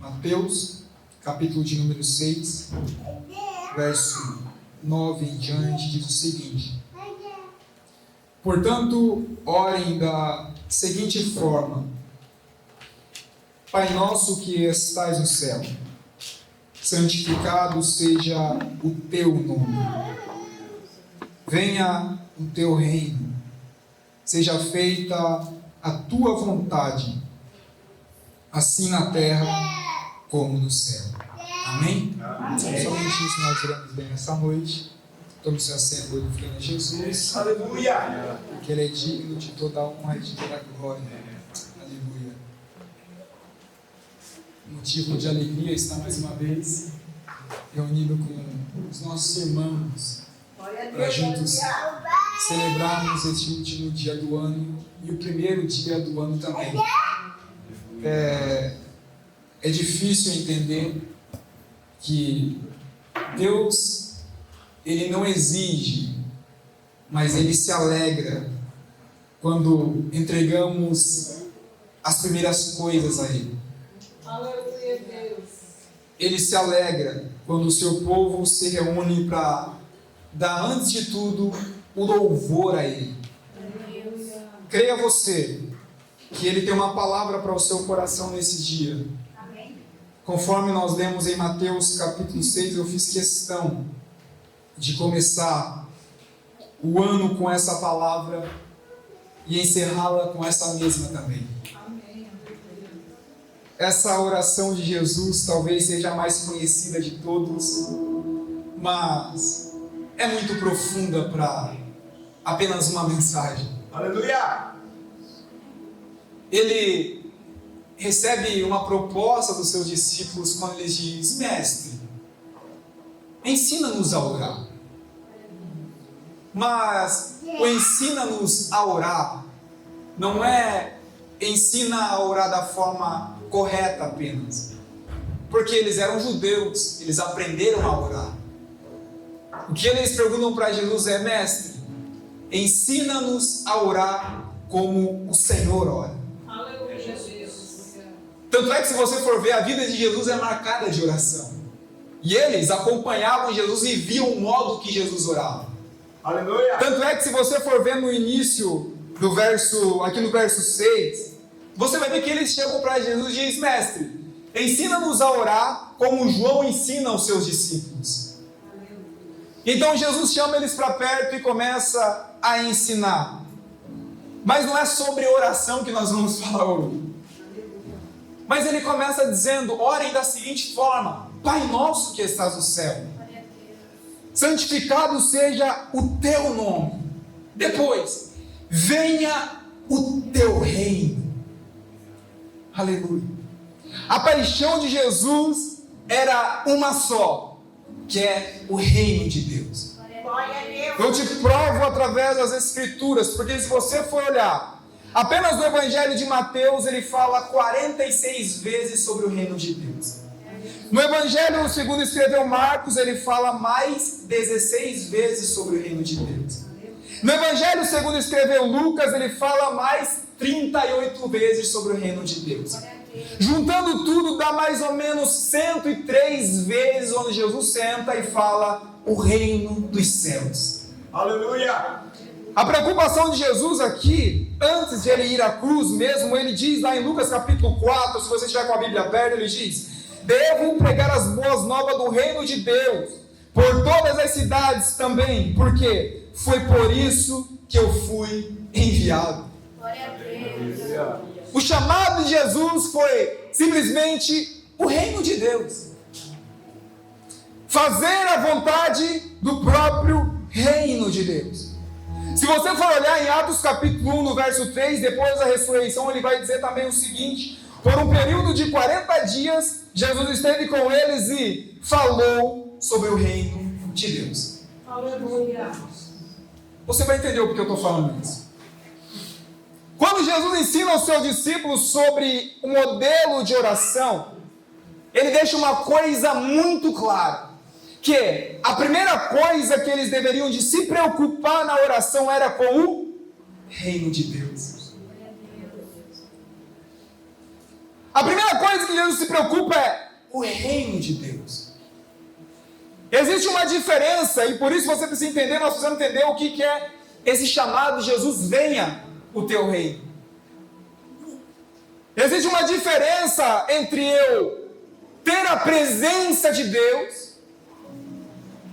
Mateus, capítulo de número 6, verso 9 em diante, diz o seguinte: portanto, orem da seguinte forma: Pai nosso que estais no céu, santificado seja o teu nome. Venha o teu reino. Seja feita a tua vontade, assim na terra como no céu. Amém? Somente isso nós iremos bem nessa noite. Tome seu assento glorificando a Jesus. Aleluia! Porque Ele é digno de toda a honra e de toda a glória. Aleluia. Motivo de alegria estar mais uma vez reunido com os nossos irmãos para juntos celebrarmos este último dia do ano e o primeiro dia do ano também. É difícil entender que Deus, Ele não exige, mas Ele se alegra quando entregamos as primeiras coisas a Ele. Aleluia, Deus. Ele se alegra quando o seu povo se reúne para dar, antes de tudo, o louvor a Ele. Aleluia. Creia você que Ele tem uma palavra para o seu coração nesse dia. Amém. Conforme nós lemos em Mateus capítulo 6, eu fiz questão de começar o ano com essa palavra e encerrá-la com essa mesma também. Amém. Essa oração de Jesus talvez seja a mais conhecida de todos, mas é muito profunda para apenas uma mensagem. Aleluia! Ele recebe uma proposta dos seus discípulos quando ele diz: Mestre, ensina-nos a orar. Mas o ensina-nos a orar não é ensina a orar da forma correta apenas, porque eles eram judeus, eles aprenderam a orar. O que eles perguntam para Jesus é: Mestre, ensina-nos a orar como o Senhor ora. Aleluia, Jesus. Tanto é que, se você for ver, a vida de Jesus é marcada de oração. E eles acompanhavam Jesus e viam o modo que Jesus orava. Aleluia! Tanto é que, se você for ver no início do verso, aqui no verso 6, você vai ver que eles chegam para Jesus e dizem: Mestre, ensina-nos a orar como João ensina aos seus discípulos. Então Jesus chama eles para perto e começa a ensinar. Mas não é sobre oração que nós vamos falar hoje. Mas ele começa dizendo: orem da seguinte forma: Pai nosso que estás no céu, santificado seja o teu nome. Depois, venha o teu reino. Aleluia. A paixão de Jesus era uma só, que é o reino de Deus. Eu te provo através das Escrituras, porque se você for olhar, apenas no Evangelho de Mateus, ele fala 46 vezes sobre o reino de Deus. No Evangelho segundo escreveu Marcos, ele fala mais 16 vezes sobre o reino de Deus. No Evangelho segundo escreveu Lucas, ele fala mais 38 vezes sobre o reino de Deus. Juntando tudo, dá mais ou menos 103 vezes onde Jesus senta e fala o reino dos céus. Aleluia! A preocupação de Jesus aqui, antes de ele ir à cruz mesmo, ele diz lá em Lucas capítulo 4, se você estiver com a Bíblia aberta, ele diz: devo pregar as boas novas do reino de Deus por todas as cidades também, porque foi por isso que eu fui enviado. Glória a Deus. O chamado de Jesus foi simplesmente o reino de Deus. Fazer a vontade do próprio reino de Deus. Se você for olhar em Atos capítulo 1, no verso 3, depois da ressurreição, ele vai dizer também o seguinte: por um período de 40 dias, Jesus esteve com eles e falou sobre o reino de Deus. Aleluia. Você vai entender o porquê eu estou falando isso. Quando Jesus ensina aos seus discípulos sobre o modelo de oração, ele deixa uma coisa muito clara, que a primeira coisa que eles deveriam de se preocupar na oração era com o reino de Deus. A primeira coisa que Jesus se preocupa é o reino de Deus. Existe uma diferença, e por isso você precisa entender, nós precisamos entender o que é esse chamado Jesus, venha o teu reino. Existe uma diferença entre eu ter a presença de Deus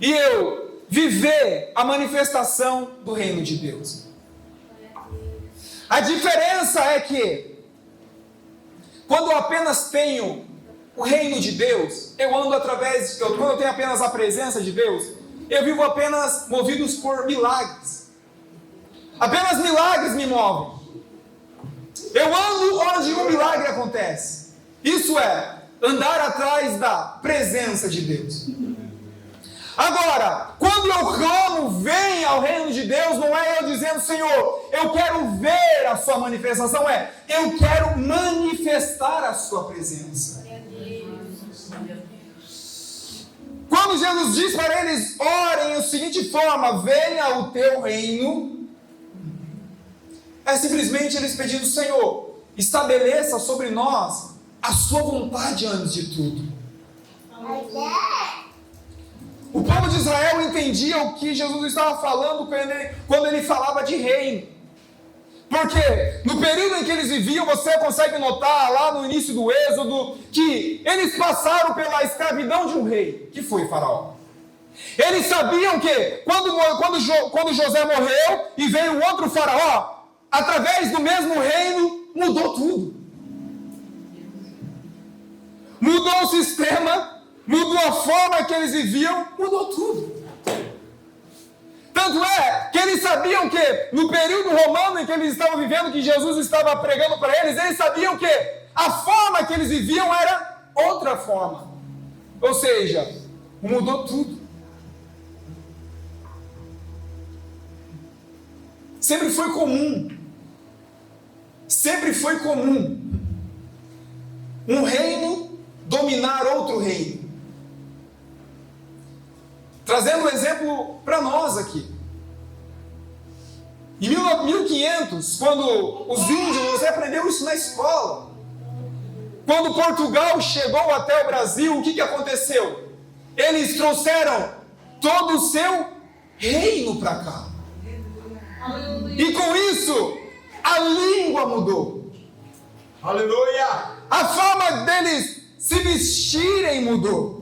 e eu viver a manifestação do reino de Deus. A diferença é que quando eu apenas tenho o reino de Deus, eu ando através, quando eu tenho apenas a presença de Deus, eu vivo apenas movidos por milagres. Apenas milagres me movem. Eu ando onde o milagre acontece. Isso é andar atrás da presença de Deus. Agora, quando eu clamo, venha ao reino de Deus, não é eu dizendo, Senhor, eu quero ver a sua manifestação, é eu quero manifestar a sua presença. Quando Jesus diz para eles, orem da seguinte forma, venha o teu reino, é simplesmente eles pedindo, Senhor, estabeleça sobre nós a sua vontade antes de tudo. O povo de Israel entendia o que Jesus estava falando quando ele falava de reino. Porque no período em que eles viviam, você consegue notar lá no início do Êxodo, que eles passaram pela escravidão de um rei, que foi Faraó. Eles sabiam que quando José morreu e veio outro Faraó, através do mesmo reino, mudou tudo. Mudou o sistema, mudou a forma que eles viviam, mudou tudo. Tanto é que eles sabiam que no período romano em que eles estavam vivendo, que Jesus estava pregando para eles sabiam que a forma que eles viviam era outra forma. Ou seja, mudou tudo. Sempre foi comum um reino dominar outro reino. Trazendo um exemplo para nós aqui. Em 1500, quando os índios, você aprendeu isso na escola. Quando Portugal chegou até o Brasil, o que aconteceu? Eles trouxeram todo o seu reino para cá. E com isso, a língua mudou. Aleluia! A forma deles se vestirem mudou.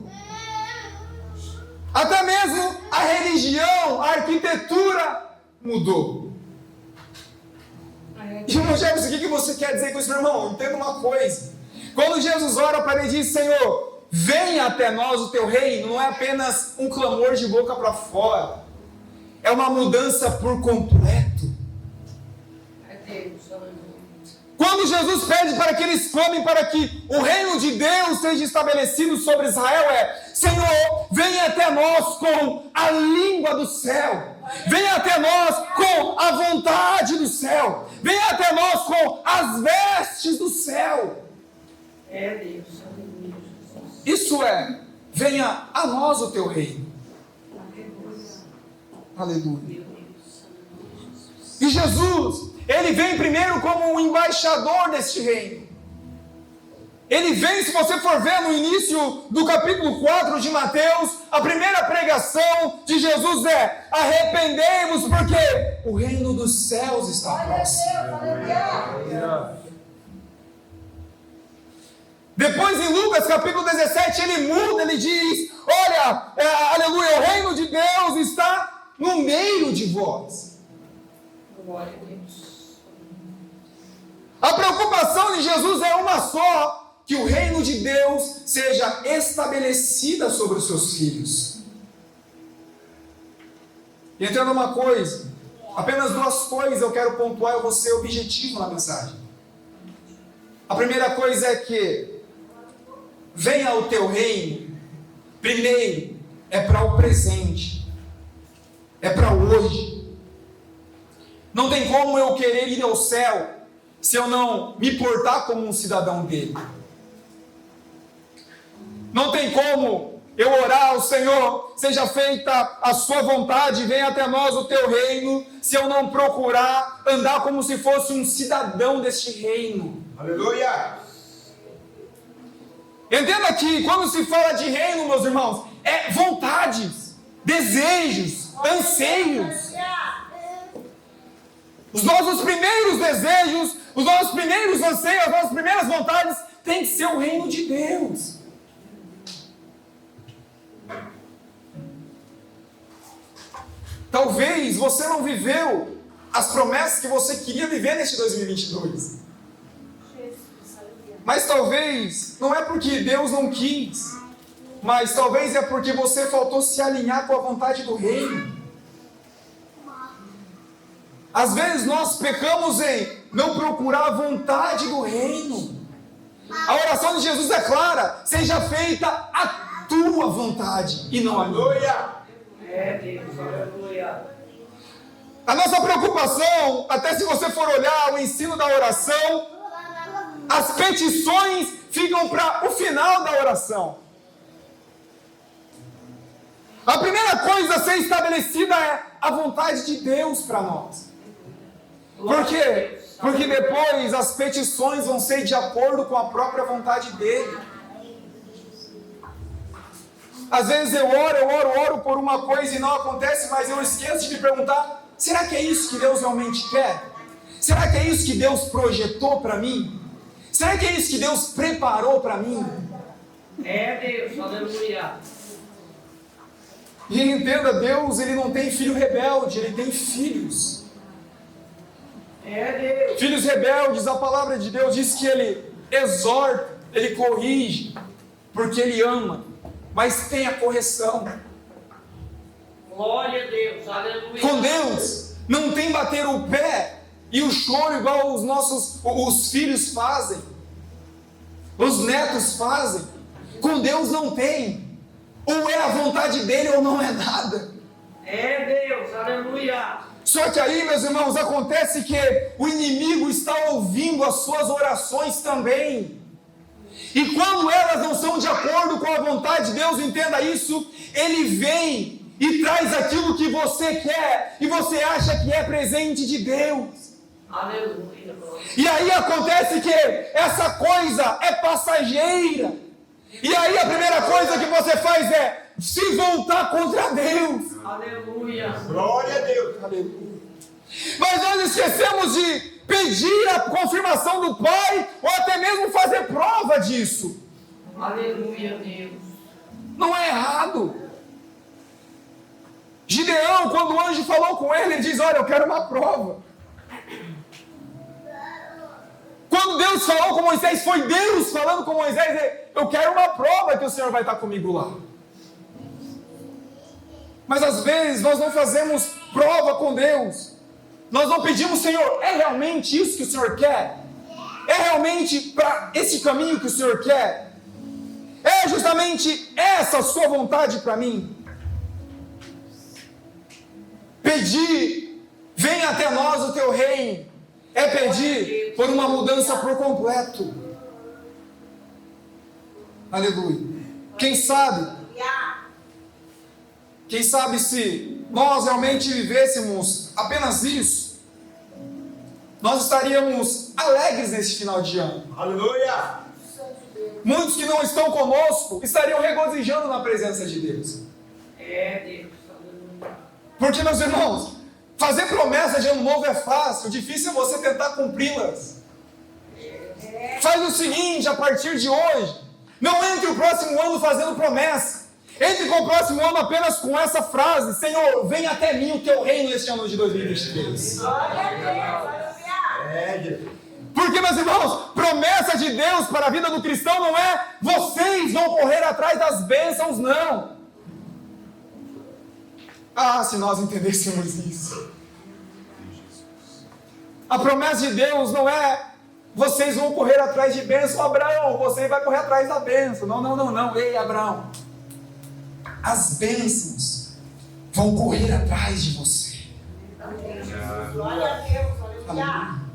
Até mesmo a religião, a arquitetura mudou. Irmão Jefferson, o que você quer dizer com isso, meu irmão? Entenda uma coisa. Quando Jesus ora para ele e diz, Senhor, venha até nós o teu reino, não é apenas um clamor de boca para fora. É uma mudança por completo. Quando Jesus pede para que eles clamem para que o reino de Deus seja estabelecido sobre Israel, Senhor, venha até nós com a língua do céu. Venha até nós com a vontade do céu. Venha até nós com as vestes do céu. Deus. Isso é, venha a nós o teu reino. Aleluia. E Jesus, ele vem primeiro como um embaixador deste reino. Ele vem, se você for ver no início do capítulo 4 de Mateus, a primeira pregação de Jesus é: arrependei-vos, porque o reino dos céus está próximo. Depois em Lucas capítulo 17 ele muda, ele diz: olha, aleluia, o reino de Deus está no meio de vós. Glória a Deus. A preocupação de Jesus é uma só: que o reino de Deus seja estabelecida sobre os seus filhos. E entenda uma coisa, apenas duas coisas eu quero pontuar, eu vou ser objetivo na mensagem. A primeira coisa é que venha o teu reino, primeiro, é para o presente, é para hoje. Não tem como eu querer ir ao céu se eu não me portar como um cidadão dele. Não tem como eu orar ao Senhor, seja feita a sua vontade, venha até nós o teu reino, se eu não procurar andar como se fosse um cidadão deste reino. Aleluia! Entenda que quando se fala de reino, meus irmãos, é vontades, desejos, anseios. Os nossos primeiros desejos, os nossos primeiros anseios, as nossas primeiras vontades tem que ser o reino de Deus. Talvez você não viveu as promessas que você queria viver neste 2022. Mas talvez não é porque Deus não quis, mas talvez é porque você faltou se alinhar com a vontade do reino. Às vezes nós pecamos em não procurar a vontade do reino. A oração de Jesus é clara: seja feita a tua vontade e não a minha. Aleluia. É Deus, aleluia. A nossa preocupação, até se você for olhar o ensino da oração, as petições ficam para o final da oração. A primeira coisa a ser estabelecida é a vontade de Deus para nós. Por quê? Porque depois as petições vão ser de acordo com a própria vontade dele. Às vezes eu oro por uma coisa e não acontece, mas eu esqueço de me perguntar: será que é isso que Deus realmente quer? Será que é isso que Deus projetou para mim? Será que é isso que Deus preparou para mim? É Deus, aleluia. E entenda, Deus, ele não tem filho rebelde, ele tem filhos. É Deus. Filhos rebeldes, a palavra de Deus diz que ele exorta, ele corrige, porque ele ama, mas tem a correção. Glória a Deus, aleluia. Com Deus, não tem bater o pé e o choro igual os filhos fazem, os netos fazem. Com Deus não tem. Ou é a vontade dele ou não é nada. É Deus, aleluia. Só que aí, meus irmãos, acontece que o inimigo está ouvindo as suas orações também. E quando elas não são de acordo com a vontade de Deus, entenda isso, ele vem e traz aquilo que você quer e você acha que é presente de Deus. Aleluia. E aí acontece que essa coisa é passageira. E aí a primeira coisa que você faz é se voltar contra Deus. Aleluia. Glória a Deus. Aleluia. Mas nós esquecemos de pedir a confirmação do Pai, ou até mesmo fazer prova disso. Aleluia, Deus. Não é errado. Gideão, quando o anjo falou com ele, ele diz: olha, eu quero uma prova. Quando Deus falou com Moisés, foi Deus falando com Moisés: eu quero uma prova que o Senhor vai estar comigo lá. Mas às vezes nós não fazemos prova com Deus. Nós não pedimos: Senhor, é realmente isso que o Senhor quer? É realmente para esse caminho que o Senhor quer? É justamente essa a sua vontade para mim? Pedir, venha até nós o teu reino, é pedir por uma mudança por completo. Aleluia. Quem sabe se nós realmente vivêssemos apenas isso, nós estaríamos alegres neste final de ano. Aleluia. Muitos que não estão conosco estariam regozijando na presença de Deus. É Deus, aleluia. Porque, meus irmãos, fazer promessa de ano novo é fácil, o difícil é você tentar cumpri-las. Faz o seguinte: a partir de hoje, não entre o próximo ano fazendo promessa. Entre com o próximo ano apenas com essa frase: Senhor, venha até mim o teu reino neste ano de 2023. É Deus. Porque, meus irmãos, promessa de Deus para a vida do cristão não é vocês vão correr atrás das bênçãos, não. Ah, se nós entendêssemos isso. A promessa de Deus não é vocês vão correr atrás de bênção, Abraão, você vai correr atrás da bênção. Não. Ei, Abraão, as bênçãos vão correr atrás de você. Glória a Deus, aleluia.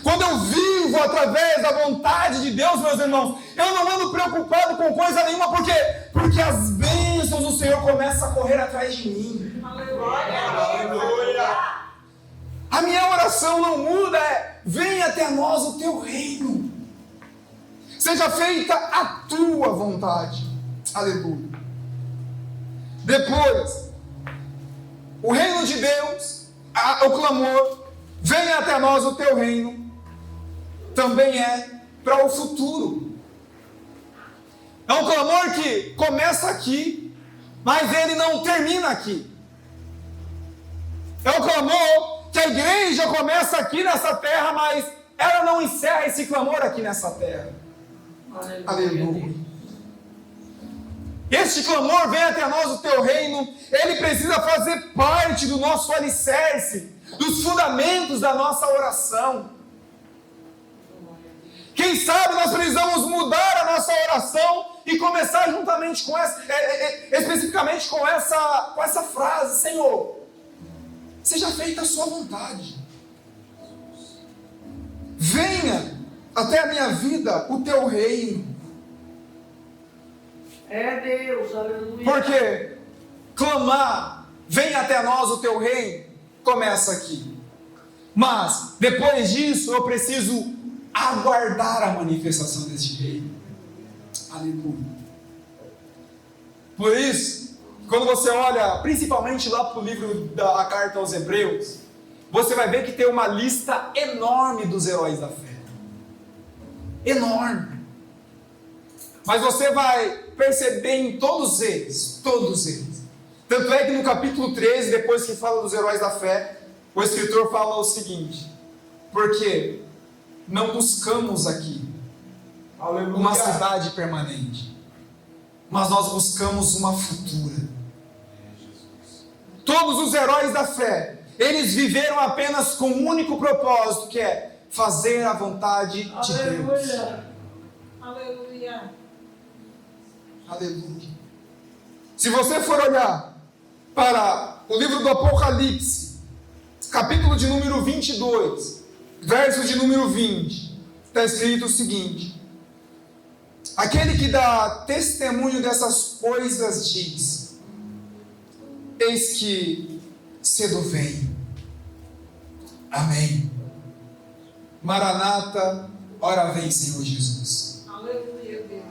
Quando eu vivo através da vontade de Deus, meus irmãos, eu não ando preocupado com coisa nenhuma, porque as bênçãos do Senhor começam a correr atrás de mim. Glória a Deus, aleluia. A minha oração não muda, venha até nós o teu reino. seja feita a tua vontade. Aleluia. Depois, o reino de Deus, o clamor, venha até nós o teu reino, também é para o futuro. É um clamor que começa aqui, mas ele não termina aqui. É um clamor que a igreja começa aqui nessa terra, mas ela não encerra esse clamor aqui nessa terra. Aleluia. Este clamor, vem até nós o teu reino, ele precisa fazer parte do nosso alicerce, dos fundamentos da nossa oração. Quem sabe nós precisamos mudar a nossa oração e começar juntamente com essa, especificamente com essa frase: Senhor, seja feita a sua vontade. Venha até a minha vida o teu reino. É Deus, aleluia. Porque clamar, venha até nós o teu reino, começa aqui. Mas, depois disso, eu preciso aguardar a manifestação deste reino. Aleluia. Por isso, quando você olha, principalmente lá para o livro da carta aos Hebreus, você vai ver que tem uma lista enorme dos heróis da fé. Enorme. Mas você vai perceber em todos eles. Tanto é que no capítulo 13, depois que fala dos heróis da fé, o escritor fala o seguinte: porque não buscamos aqui uma cidade permanente, mas nós buscamos uma futura. Todos os heróis da fé, eles viveram apenas com um único propósito, que é fazer a vontade de Deus. Aleluia. Aleluia. Se você for olhar para o livro do Apocalipse, capítulo de número 22, verso de número 20, está escrito o seguinte: aquele que dá testemunho dessas coisas diz: eis que cedo venho. Amém. Maranata, ora vem, Senhor Jesus. Aleluia, Deus.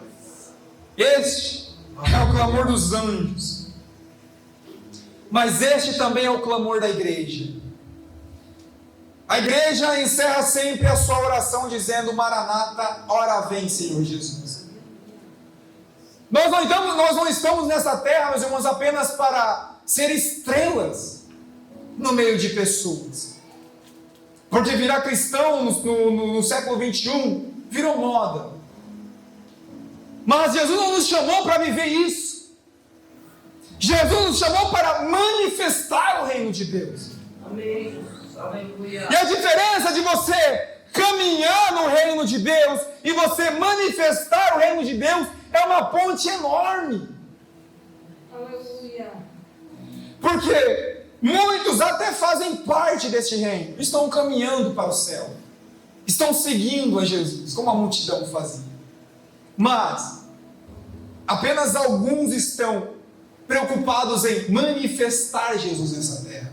Este é o clamor dos anjos, mas este também é o clamor da igreja. A igreja encerra sempre a sua oração dizendo: Maranata, ora vem, Senhor Jesus. Nós não estamos nessa terra, meus irmãos, apenas para ser estrelas no meio de pessoas. Porque virar cristão no século 21 virou moda. Mas Jesus não nos chamou para viver isso. Jesus nos chamou para manifestar o reino de Deus. Amém. Aleluia. E a diferença de você caminhar no reino de Deus e você manifestar o reino de Deus é uma ponte enorme. Aleluia. Porque muitos até fazem parte deste reino, estão caminhando para o céu, estão seguindo a Jesus, como a multidão fazia. Mas apenas alguns estão preocupados em manifestar Jesus nessa terra.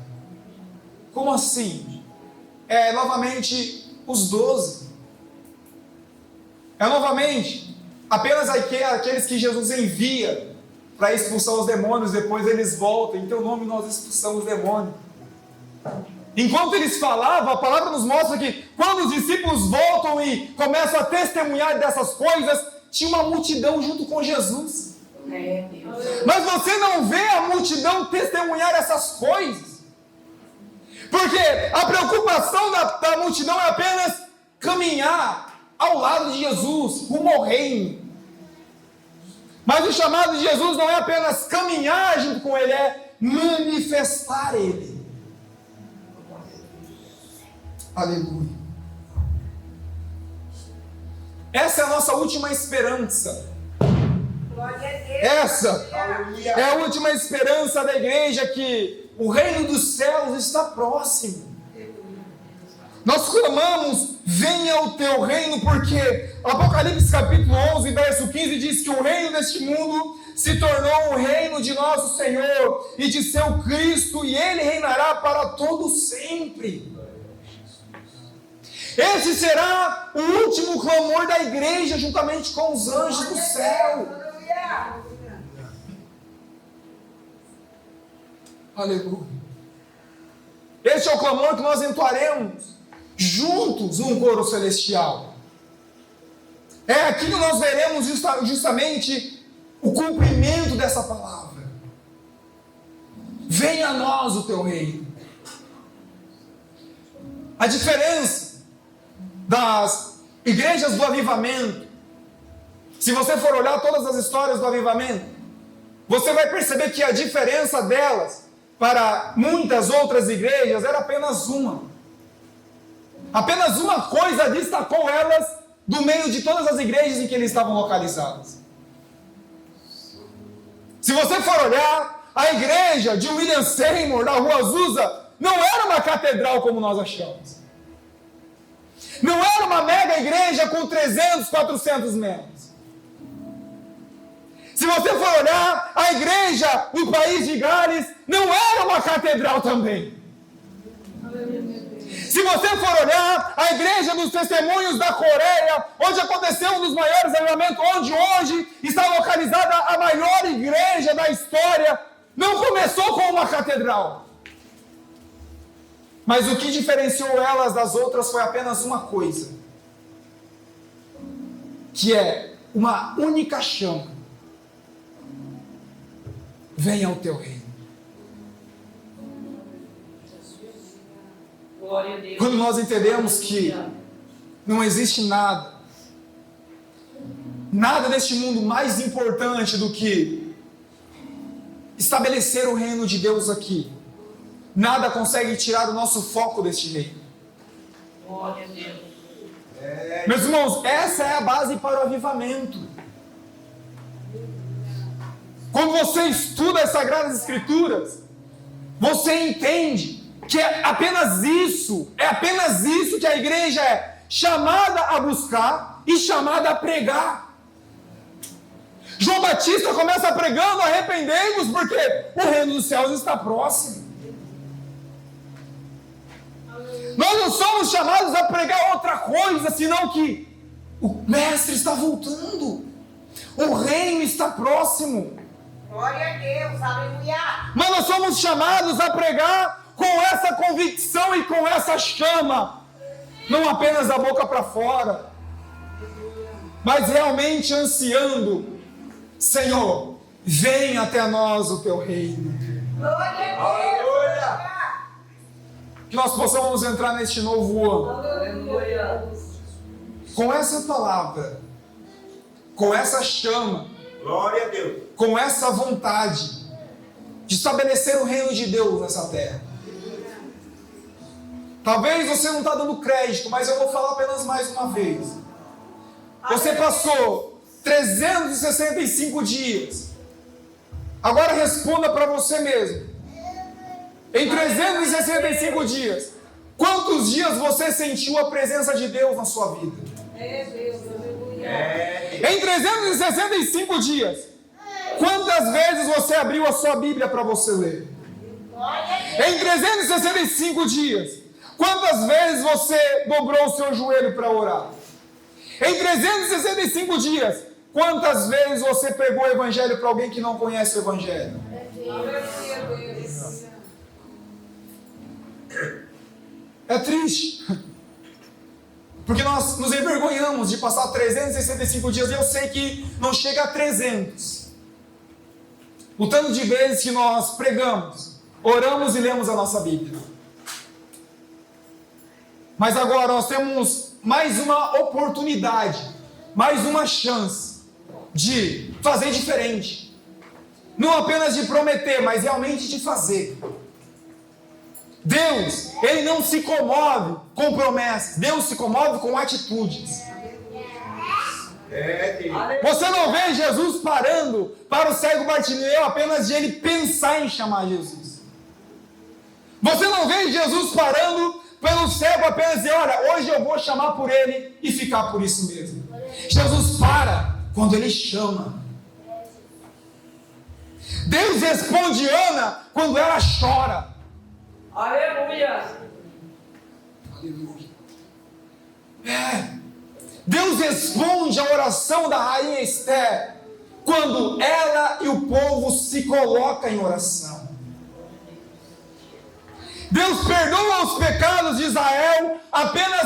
Como assim? É novamente os 12. É novamente apenas aqueles que Jesus envia para expulsar os demônios, depois eles voltam. Em teu nome nós expulsamos os demônios. Enquanto eles falavam, a palavra nos mostra que quando os discípulos voltam e começam a testemunhar dessas coisas, tinha uma multidão junto com Jesus. É Deus. Mas você não vê a multidão testemunhar essas coisas. Porque a preocupação da multidão é apenas caminhar ao lado de Jesus, rumo ao reino. Mas o chamado de Jesus não é apenas caminhar junto com Ele, é manifestar Ele. Aleluia. Essa é a nossa última esperança. Glória a Deus. Essa é a última esperança da igreja, que o reino dos céus está próximo. Nós clamamos: venha o teu reino, porque Apocalipse capítulo 11, verso 15 diz que o reino deste mundo se tornou o reino de nosso Senhor e de seu Cristo, e Ele reinará para todo sempre. Esse será o último clamor da igreja, juntamente com os anjos do céu. Aleluia. Este é o clamor que nós entoaremos juntos num coro celestial. É aqui que nós veremos justamente o cumprimento dessa palavra. Venha a nós o teu reino. A diferença das igrejas do avivamento, se você for olhar todas as histórias do avivamento, você vai perceber que a diferença delas para muitas outras igrejas era apenas uma. Apenas uma coisa destacou elas do meio de todas as igrejas em que eles estavam localizadas. Se você for olhar, a igreja de William Seymour, na Rua Azusa, não era uma catedral como nós achamos. Não era uma mega igreja com 300, 400 membros. Se você for olhar, a igreja no país de Gales não era uma catedral também. Se você for olhar, a igreja dos testemunhos da Coreia, onde aconteceu um dos maiores avivamentos, onde hoje está localizada a maior igreja da história, não começou com uma catedral. Mas o que diferenciou elas das outras foi apenas uma coisa, que é uma única chama. Venha o teu reino. Glória a Deus. Quando nós entendemos que não existe nada neste mundo mais importante do que estabelecer o reino de Deus aqui, nada consegue tirar o nosso foco deste reino. Glória a Deus. Meus irmãos, essa é a base para o avivamento. Quando você estuda as Sagradas Escrituras, você entende que é apenas isso que a igreja é chamada a buscar e chamada a pregar. João Batista começa pregando: arrependei-vos, porque o reino dos céus está próximo. Nós não somos chamados a pregar outra coisa, senão que o Mestre está voltando, o reino está próximo. Glória a Deus, aleluia. Mas nós somos chamados a pregar com essa convicção e com essa chama, não apenas da boca para fora, mas realmente ansiando: Senhor, venha até nós o teu reino. Glória a Deus. Que nós possamos entrar neste novo ano Aleluia. com essa palavra, com essa chama, Glória a Deus. com essa vontade de estabelecer o reino de Deus nessa terra. Talvez você não está dando crédito, mas eu vou falar apenas mais uma vez. Você passou 365 dias. Agora responda para você mesmo. Em 365 dias, quantos dias você sentiu a presença de Deus na sua vida? É Deus, aleluia. Em 365 dias, quantas vezes você abriu a sua Bíblia para você ler? Em 365 dias, quantas vezes você dobrou o seu joelho para orar? Em 365 dias, quantas vezes você pregou o Evangelho para alguém que não conhece o Evangelho? Aleluia, Deus. É triste, porque nós nos envergonhamos de passar 365 dias, e eu sei que não chega a 300, o tanto de vezes que nós pregamos, oramos e lemos a nossa Bíblia. Mas agora nós temos mais uma oportunidade, mais uma chance de fazer diferente, não apenas de prometer, mas realmente de fazer. Deus, Ele não se comove com promessas, Deus se comove com atitudes. Você não vê Jesus parando para o cego Bartimeu apenas de ele pensar em chamar Jesus. Você não vê Jesus parando pelo cego apenas dizer: olha, hoje eu vou chamar por ele e ficar por isso mesmo. Jesus para quando ele chama. Deus responde Ana quando ela chora. Aleluia. Aleluia. Deus responde à oração da rainha Esther quando ela e o povo se colocam em oração. Deus perdoa os pecados de Israel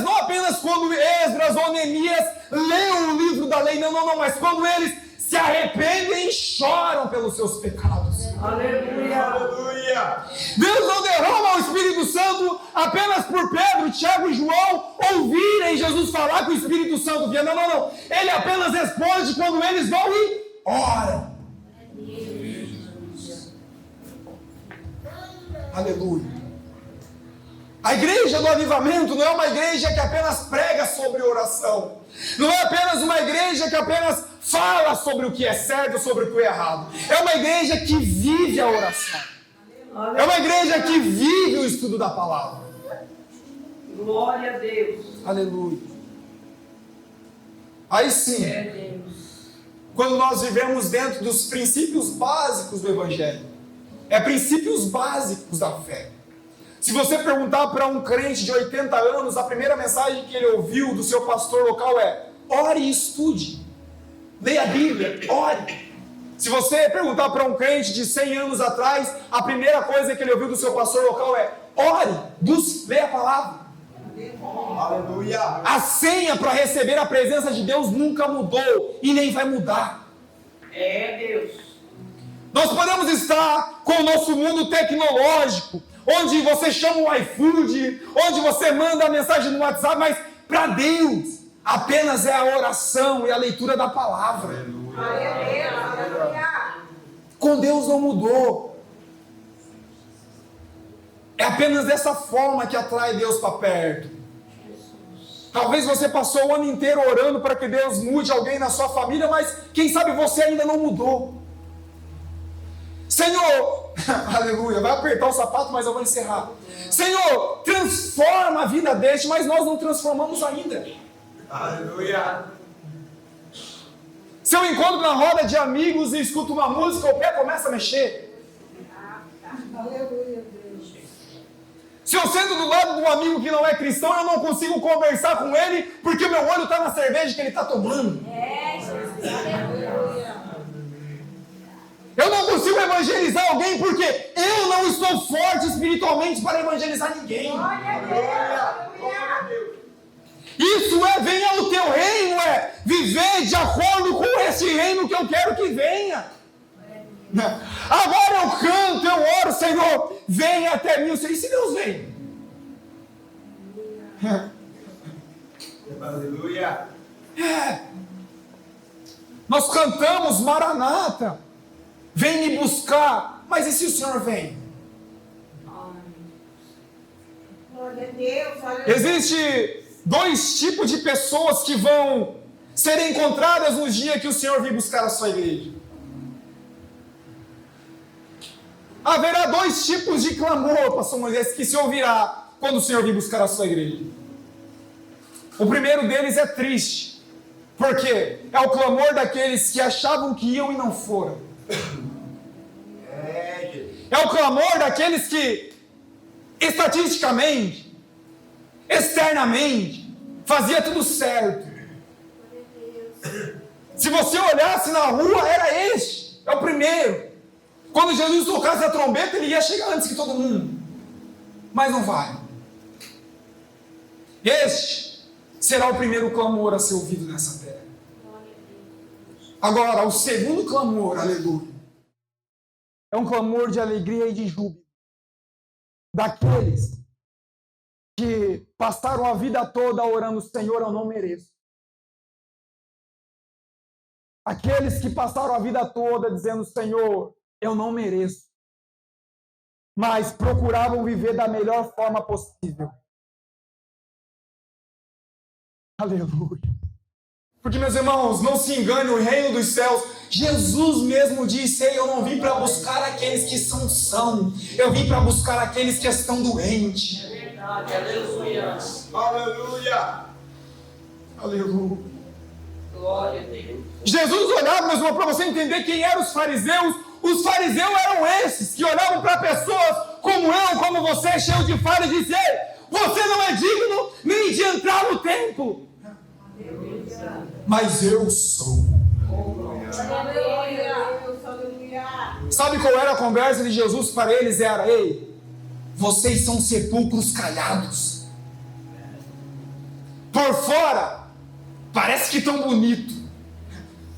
não apenas quando Esdras ou Neemias leem o livro da lei, não, mas quando eles se arrependem e choram pelos seus pecados. Aleluia. Aleluia. Deus não derrama o Espírito Santo apenas por Pedro, Tiago e João ouvirem Jesus falar que o Espírito Santo vinha. Não. Ele apenas responde quando eles vão e oram. Aleluia. A igreja do avivamento não é uma igreja que apenas prega sobre oração. Não é apenas uma igreja que apenas fala sobre o que é certo, sobre o que é errado. É uma igreja que vive a oração. É uma igreja que vive o estudo da palavra. Glória a Deus. Aleluia. Aí sim, É Deus. quando nós vivemos dentro dos princípios básicos do Evangelho, princípios básicos da fé. Se você perguntar para um crente de 80 anos, a primeira mensagem que ele ouviu do seu pastor local é: ore e estude. Leia a Bíblia, ore. Se você perguntar para um crente de 100 anos atrás, a primeira coisa que ele ouviu do seu pastor local é: ore, busque, leia a palavra. Aleluia. A senha para receber a presença de Deus nunca mudou e nem vai mudar. É Deus. Nós podemos estar com o nosso mundo tecnológico, onde você chama o iFood, onde você manda a mensagem no WhatsApp, mas para Deus apenas é a oração e a leitura da palavra. Aleluia. Com Deus não mudou. É apenas dessa forma que atrai Deus para perto. Talvez você passou o ano inteiro orando para que Deus mude alguém na sua família, mas quem sabe você ainda não mudou. Senhor, aleluia, vai apertar o sapato, mas eu vou encerrar. Senhor, transforma a vida deste, mas nós não transformamos ainda. Aleluia. Se eu encontro na roda de amigos e escuto uma música, o pé começa a mexer. Aleluia, Deus. Se eu sento do lado de um amigo que não é cristão, eu não consigo conversar com ele, porque meu olho está na cerveja que ele está tomando. Aleluia. Eu não consigo evangelizar alguém porque eu não estou forte espiritualmente para evangelizar ninguém. Glória a Deus. Glória a Deus. Isso venha o teu reino, viver de acordo com esse reino que eu quero que venha. Agora eu canto, eu oro, Senhor, venha até mim. E se Deus vem? Aleluia. Nós cantamos Maranata, vem me buscar, mas e se o Senhor vem? Glória a Deus. Aleluia. Existe 2 tipos de pessoas que vão ser encontradas no dia que o Senhor vir buscar a sua igreja. Haverá 2 tipos de clamor, pastor Moisés, que se ouvirá quando o Senhor vir buscar a sua igreja. O primeiro deles é triste, porque é o clamor daqueles que achavam que iam e não foram. É o clamor daqueles que, estatisticamente, externamente, fazia tudo certo. Se você olhasse na rua, era este, é o primeiro. Quando Jesus tocasse a trombeta, ele ia chegar antes que todo mundo. Mas não vai. Este será o primeiro clamor a ser ouvido nessa terra. Agora, o segundo clamor, aleluia, é um clamor de alegria e de júbilo. Daqueles que passaram a vida toda orando: Senhor, eu não mereço. Aqueles que passaram a vida toda dizendo: Senhor, eu não mereço. Mas procuravam viver da melhor forma possível. Aleluia. Porque, meus irmãos, não se engane, o reino dos céus, Jesus mesmo disse: Ei, eu não vim para buscar aqueles que são, eu vim para buscar aqueles que estão doentes. É verdade. Aleluia. Aleluia. Aleluia. Glória a Deus. Jesus olhava, meus irmãos, para você entender quem eram os fariseus eram esses que olhavam para pessoas como eu, como você, cheio de falha, e diziam: Ei, você não é digno nem de entrar no templo. mas eu sou. Aleluia, Deus, aleluia. Sabe qual era a conversa de Jesus para eles? Era: ei, vocês são sepulcros calhados. Por fora, parece que tão bonito.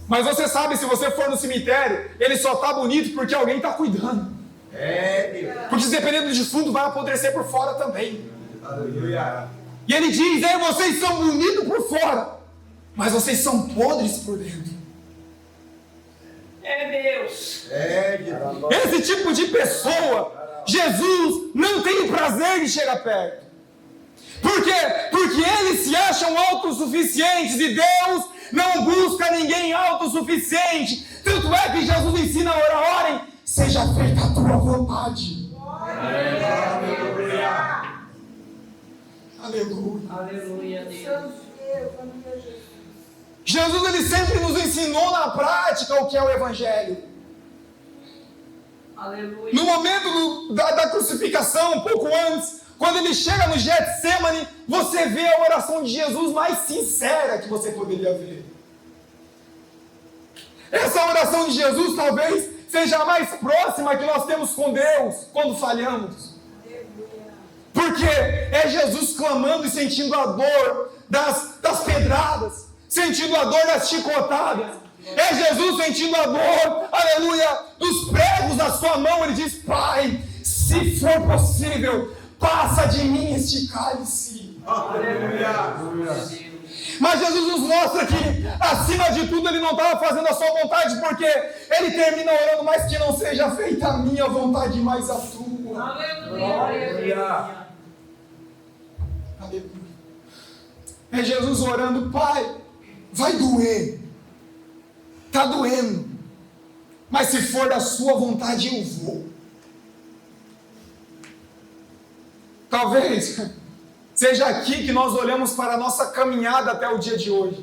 Mas você sabe, se você for no cemitério, ele só está bonito porque alguém está cuidando. Porque dependendo do defunto, vai apodrecer por fora também. Aleluia. E ele diz: ei, vocês são bonitos por fora, mas vocês são podres por dentro. É Deus. Esse tipo de pessoa, Jesus não tem prazer de chegar perto. Por quê? Porque eles se acham autossuficientes e Deus não busca ninguém autossuficiente. Tanto é que Jesus ensina a orar: orem, seja feita a tua vontade. Aleluia. Aleluia, Deus. Santo Deus, aleluia, Jesus. Jesus, ele sempre nos ensinou na prática o que é o Evangelho. Aleluia. No momento da crucificação, um pouco antes, quando ele chega no Getsêmani, você vê a oração de Jesus mais sincera que você poderia ver. Essa oração de Jesus talvez seja a mais próxima que nós temos com Deus quando falhamos. Porque é Jesus clamando e sentindo a dor das pedradas, sentindo a dor das chicotadas. É Jesus sentindo a dor, aleluia, dos pregos na sua mão. Ele diz: Pai, se for possível, passa de mim este cálice. Aleluia. Mas Jesus nos mostra que, acima de tudo, ele não estava fazendo a sua vontade, porque ele termina orando: mas que não seja feita a minha vontade, mas a tua. Aleluia. Aleluia. É Jesus orando: Pai, vai doer, está doendo, mas se for da sua vontade eu vou. Talvez seja aqui que nós olhamos para a nossa caminhada até o dia de hoje.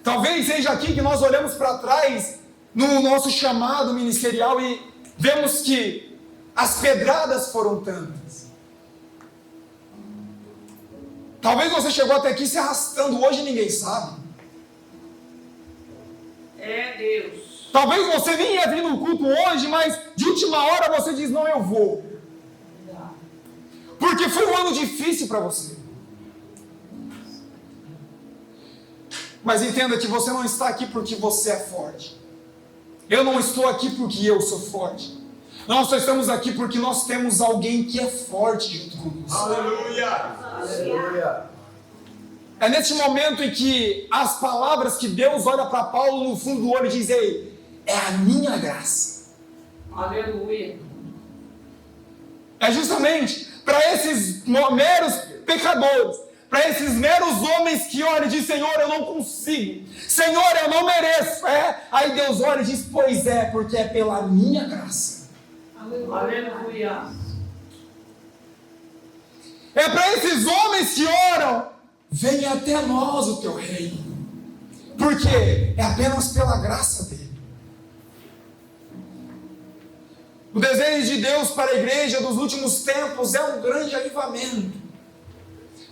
Talvez seja aqui que nós olhamos para trás no nosso chamado ministerial e vemos que as pedradas foram tantas. Talvez você chegou até aqui se arrastando hoje e ninguém sabe. É Deus. Talvez você vinha vir no culto hoje, mas de última hora você diz: não, eu vou. Porque foi um ano difícil para você. Mas entenda que você não está aqui porque você é forte. Eu não estou aqui porque eu sou forte. Nós só estamos aqui porque nós temos alguém que é forte junto conosco. Aleluia. É nesse momento em que as palavras que Deus olha para Paulo no fundo do olho e diz: ei, é a minha graça. Aleluia. É justamente para esses meros pecadores, para esses meros homens que olham e dizem: Senhor, eu não consigo, Senhor, eu não mereço. Aí Deus olha e diz: pois é, porque é pela minha graça. Aleluia. É para esses homens que oram: venha até nós o teu reino, porque é apenas pela graça dele. O desejo de Deus para a igreja dos últimos tempos é um grande avivamento.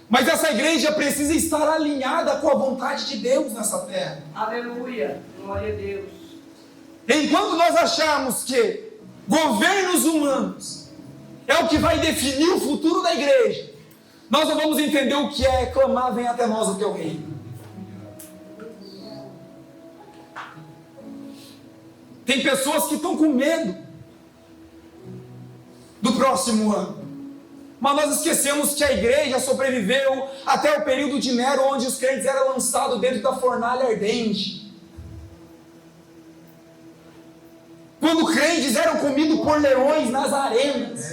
Mas essa igreja precisa estar alinhada com a vontade de Deus nessa terra. Aleluia. Glória a Deus. Enquanto nós acharmos que governos humanos é o que vai definir o futuro da igreja, nós não vamos entender o que é clamar: vem até nós o teu reino. Tem pessoas que estão com medo do próximo ano. Mas nós esquecemos que a igreja sobreviveu até o período de Nero, onde os crentes eram lançados dentro da fornalha ardente. Quando crentes eram comidos por leões nas arenas.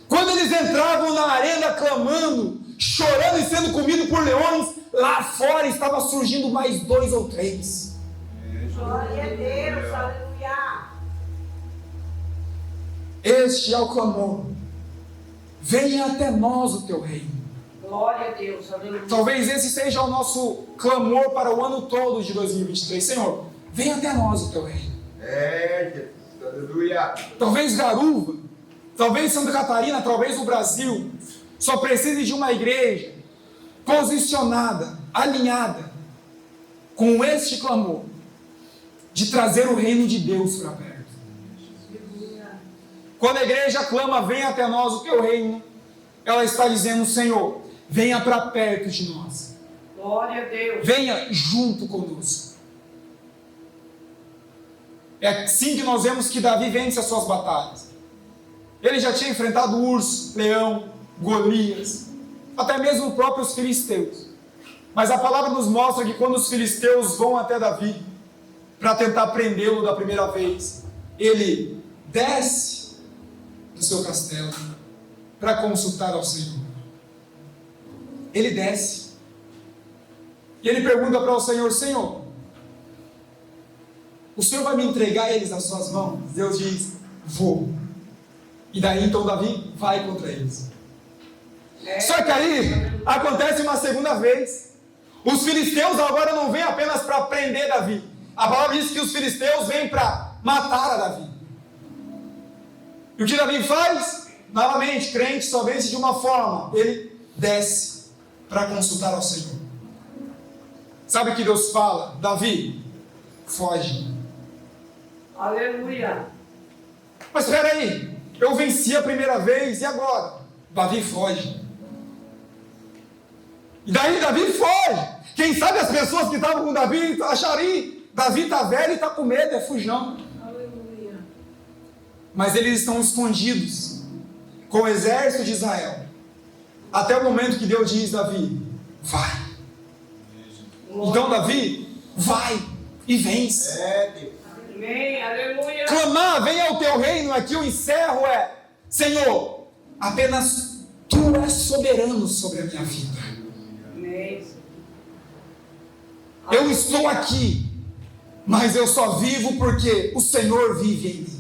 Quando eles entravam na arena clamando, chorando e sendo comidos por leões, lá fora estava surgindo mais 2 ou 3. Glória a Deus, aleluia. Este é o clamor: venha até nós o teu reino. Glória a Deus. Aleluia. Talvez esse seja o nosso clamor para o ano todo de 2023. Senhor, venha até nós o teu reino. Aleluia. Talvez Garuva, talvez Santa Catarina, talvez o Brasil só precise de uma igreja posicionada, alinhada com este clamor de trazer o reino de Deus para perto. Quando a igreja clama, venha até nós o teu reino, ela está dizendo, Senhor, venha para perto de nós. Glória a Deus. Venha junto conosco. É assim que nós vemos que Davi vence as suas batalhas. Ele já tinha enfrentado urso, leão, Golias, até mesmo os próprios filisteus. Mas a palavra nos mostra que quando os filisteus vão até Davi para tentar prendê-lo da primeira vez, ele desce do seu castelo para consultar ao Senhor. Ele desce e ele pergunta para o Senhor, Senhor, o Senhor vai me entregar eles nas suas mãos? Deus diz, vou. E daí então Davi vai contra eles. Só que aí acontece uma segunda vez. Os filisteus agora não vêm apenas para prender Davi. A palavra diz que os filisteus vêm para matar a Davi. E o que Davi faz? Novamente, crente só vence de uma forma. Ele desce para consultar ao Senhor. Sabe o que Deus fala? Davi, foge. Aleluia. Mas espera aí, eu venci a primeira vez e agora? Davi foge. E daí Davi foge. Quem sabe as pessoas que estavam com Davi achariam, Davi está velho e está com medo, é fujão. Aleluia. Mas eles estão escondidos com o exército de Israel. Até o momento que Deus diz, Davi, vai. Então Davi vai e vence. Amém, aleluia. Clamar, venha ao teu reino, aqui eu encerro, Senhor, apenas Tu és soberano sobre a minha vida. Amém. Eu estou aqui, mas eu só vivo porque o Senhor vive em mim.